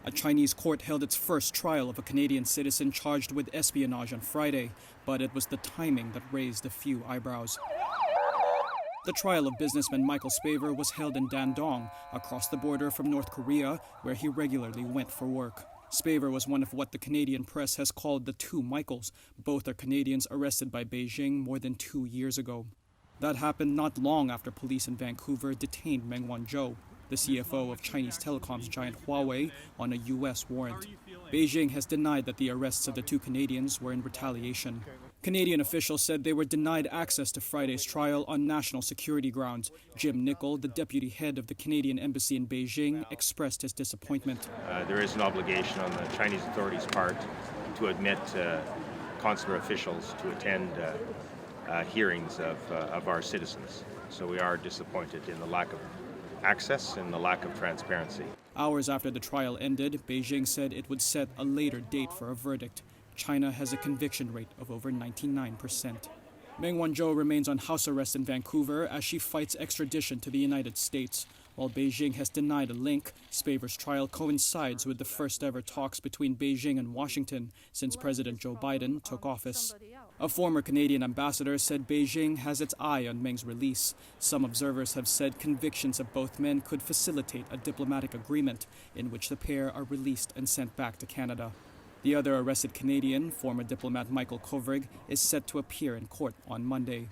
A Chinese court held its first trial of a Canadian citizen charged with espionage on Friday, but it was the timing that raised a few eyebrows. The trial of businessman Michael Spavor was held in Dandong, across the border from North Korea, where he regularly went for work. Spavor was one of what the Canadian press has called the two Michaels. Both are Canadians arrested by Beijing more than 2 years ago. That happened not long after police in Vancouver detained Meng Wanzhou, the CFO of Chinese telecoms giant Huawei, on a U.S. warrant. Beijing has denied that the arrests of the two Canadians were in retaliation. Canadian officials said they were denied access to Friday's trial on national security grounds. Jim Nicol, the deputy head of the Canadian embassy in Beijing, expressed his disappointment. There is an obligation on the Chinese authorities' part to admit consular officials to attend hearings of our citizens. So we are disappointed in the lack of access and the lack of transparency. Hours after the trial ended, Beijing said it would set a later date for a verdict. China has a conviction rate of over 99%. Meng Wanzhou remains on house arrest in Vancouver as she fights extradition to the United States. While Beijing has denied a link, Spavor's trial coincides with the first ever talks between Beijing and Washington since President Joe Biden took office. A former Canadian ambassador said Beijing has its eye on Meng's release. Some observers have said convictions of both men could facilitate a diplomatic agreement in which the pair are released and sent back to Canada. The other arrested Canadian, former diplomat Michael Kovrig, is set to appear in court on Monday.